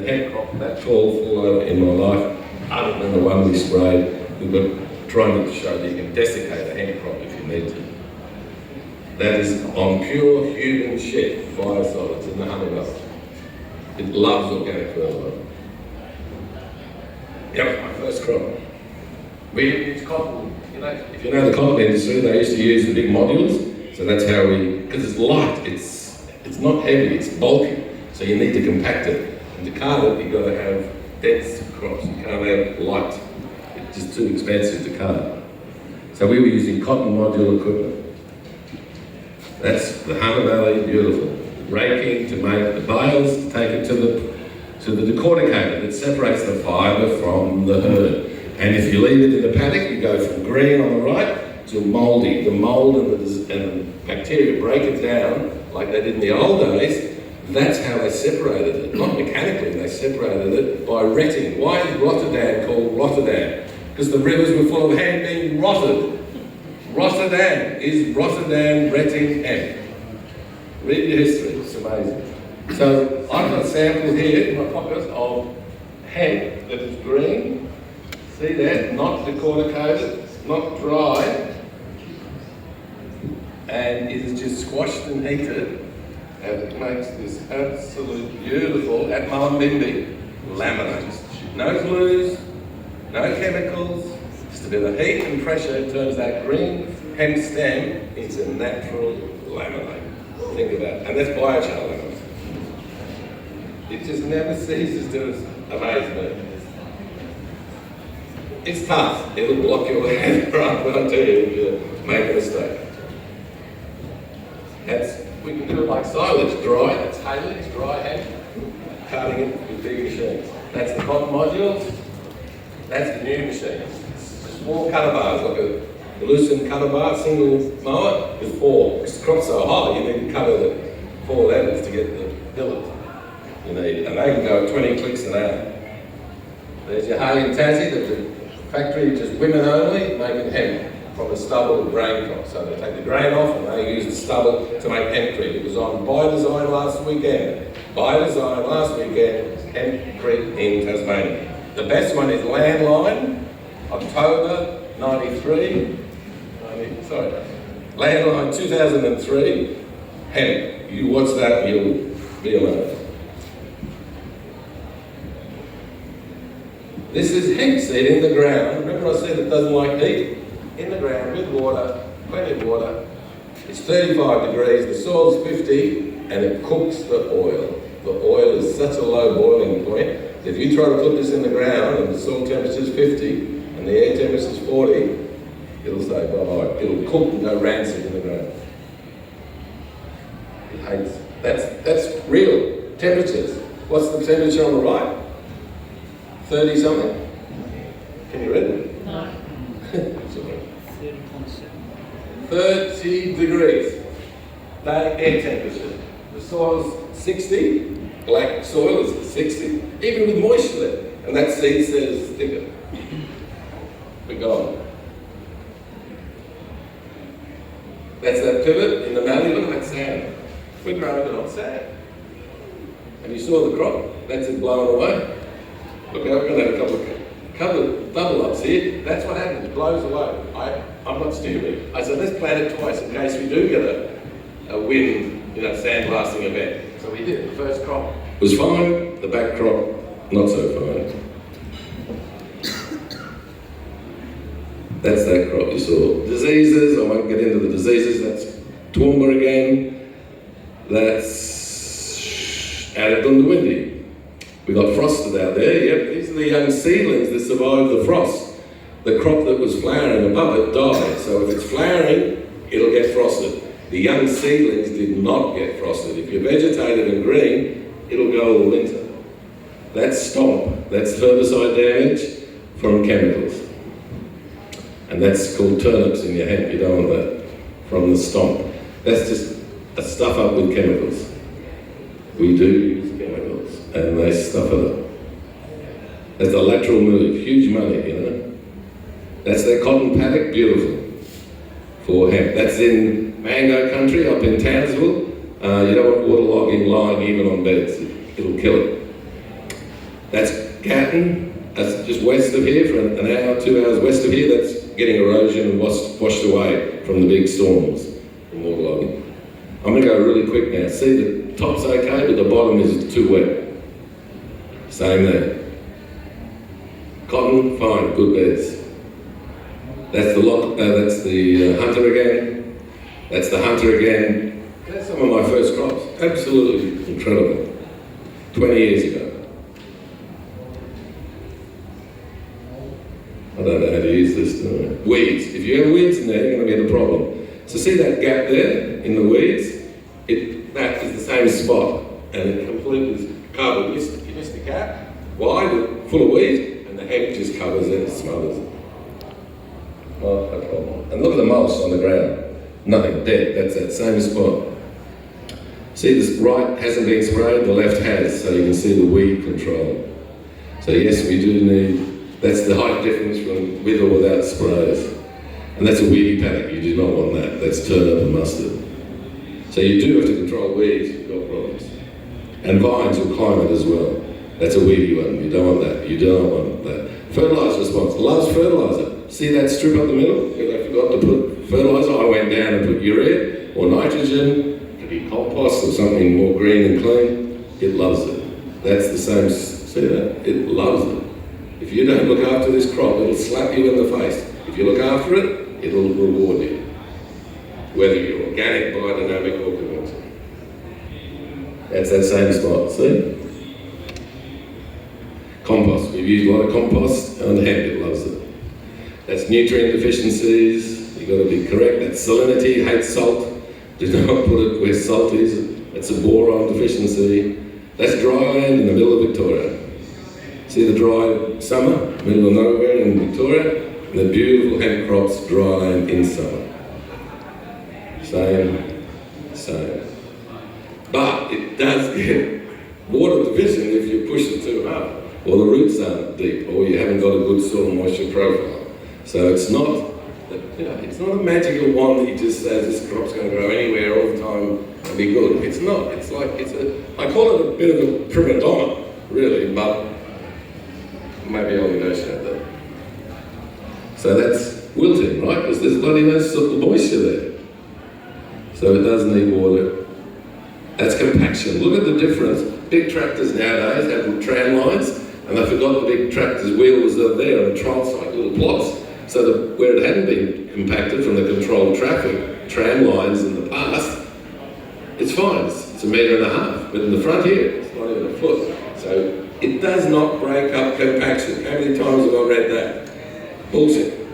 the hemp crop that tall fall over in my life, other than the one we sprayed. We were trying to show that you can desiccate a hemp crop if you need to. That is on pure human shit, biosolids in the honey belt. It loves organic fertilizer. Yep, my first crop. We use cotton. You know, if you know the cotton industry, they used to use the big modules. So that's how because it's light, it's not heavy, it's bulky. So you need to compact it. And to cart it, you've got to have dense crops. You can't have light. It's just too expensive to cart. So we were using cotton module equipment. That's the Hunter Valley, beautiful. Raking to make the bales, to take it to the decorticator that separates the fibre from the herd. And if you leave it in the paddock, you go from green on the right to mouldy. The mould and the bacteria break it down like they did in the old days. That's how they separated it. Not mechanically, they separated it by retting. Why is Rotterdam called Rotterdam? Because the rivers were full of hemp being rotted. Rotterdam is Rotterdam retting hemp. Read your history, it's amazing. So I've got samples here in my pockets of hemp that is green. See that? Not decorticated, not dry. And it is just squashed and heated. And it makes this absolute beautiful, at Nimbin, laminate. No glues, no chemicals, just a bit of heat and pressure turns that green hemp stem into natural laminate. Think about it. And that's biochar laminate. It just never ceases to amaze me. It's tough. It'll block your hand right when I tell you if you make a mistake. We can do it like silage, dry, it's haylage, dry hemp, cutting it with big machines. That's the cotton modules, that's the new machines. Small cutter bars, like a loosened cutter bar, single mower with 4. Because the crop's so high, you need to cutter the 4 levels to get the billet you need. And they can go at 20 clicks an hour. There's your hay in Tassie, there's a factory just women only, making hemp from the stubble of grain crops. So they take the grain off and they use the stubble to make hempcrete. It was on By Design last weekend. By Design last weekend, hempcrete in Tasmania. The best one is Landline, October 93. Landline 2003, hemp. You watch that and you'll be amazed. This is hemp seed in the ground. Remember I said it doesn't like heat? In the ground with water, plenty of water. It's 35 degrees, the soil's 50, and it cooks the oil. The oil is such a low boiling point. If you try to put this in the ground and the soil temperature is 50 and the air temperature is 40, it'll say bye-bye. It'll cook and go rancid in the ground. It hates. That's real temperatures. What's the temperature on the right? 30 something? Can you read it? No. 30 degrees. That air temperature. The soil's 60, black soil is 60, even with moisture there. And that seed says thicker. We're gone. That's that pivot in the valley. Look at that sand. We're growing it on sand. And you saw the crop. That's it blowing away. Look, we're going to have a couple of double ups here. That's what happens. It blows away. I'm not stupid. I said, let's plant it twice in case we do get a wind, sandblasting event. So we did. The first crop was fine. The back crop, not so fine. That's that crop you saw. Diseases, I won't get into the diseases. That's Toowoomba again. That's out of Dundawindi. We got frosted out there, yep. These are the young seedlings that survived the frost. The crop that was flowering above it died. So if it's flowering, it'll get frosted. The young seedlings did not get frosted. If you're vegetated and green, it'll go all winter. That's stomp. That's herbicide damage from chemicals. And that's called turnips in your hemp. You don't want that from the stomp. That's just a stuff up with chemicals. We do use chemicals, and they stuff it up. That's a lateral move, huge money, That's their cotton paddock, beautiful for hemp. That's in mango country, up in Townsville. You don't want waterlogging lying even on beds. It'll kill it. That's Gatton, that's just west of here, for an hour, 2 hours west of here, that's getting erosion and washed away from the big storms from waterlogging. I'm going to go really quick now. See, the top's okay, but the bottom is too wet. Same there. Cotton, fine, good beds. That's the hunter again. That's the hunter again. That's some of my first crops. Absolutely incredible. 20 years ago. I don't know how to use this, do I? Weeds. If you have weeds in there, you're going to be in a problem. So see that gap there in the weeds? That is the same spot, and it completely is covered. You missed the gap, wide, full of weeds, and the hemp just covers it and smothers it. Not a problem. And look at the mulch on the ground. Nothing, dead. That's that same spot. See, this right hasn't been sprayed, the left has, so you can see the weed control. So yes, we do need, that's the height difference from with or without sprays. And that's a weedy paddock, you do not want that. That's turnip and mustard. So you do have to control weeds if you've got problems. And vines will climb it as well. That's a weedy one, you don't want that, you don't want that. Fertiliser response, loves fertiliser. See that strip up the middle? Because I forgot to put fertiliser, I went down and put urea or nitrogen, could be compost or something more green and clean. It loves it. That's the same, see that? It loves it. If you don't look after this crop, it'll slap you in the face. If you look after it, it'll reward you. Whether you're organic, biodynamic or conventional. That's that same spot, see? Compost, we've used a lot of compost and hemp, it loves it. That's nutrient deficiencies, you've got to be correct. That's salinity, hates salt. Do not put it where salt is. That's a boron deficiency. That's dry land in the middle of Victoria. See the dry summer, middle of nowhere in Victoria, and the beautiful hemp crops, dry land in summer. Same. But it does get water division if you push it too hard, or the roots aren't deep, or you haven't got a good soil moisture profile. So it's not, it's not a magical one that you just say this crop's going to grow anywhere all the time and be good. It's not. It's like, I call it a bit of a prima donna, really, but maybe I'll negotiate that. So that's wilting, right? Because there's bloody no sort of moisture there. So it does need water. That's compaction. Look at the difference. Big tractors nowadays have tram lines, and they forgot the big tractor's wheel was there on a trial site, little plots. So that where it hadn't been compacted from the controlled traffic, tram lines in the past, it's fine. It's 1.5 meters. But in the front here, it's not even a foot. So it does not break up compaction. How many times have I read that? Bullshit.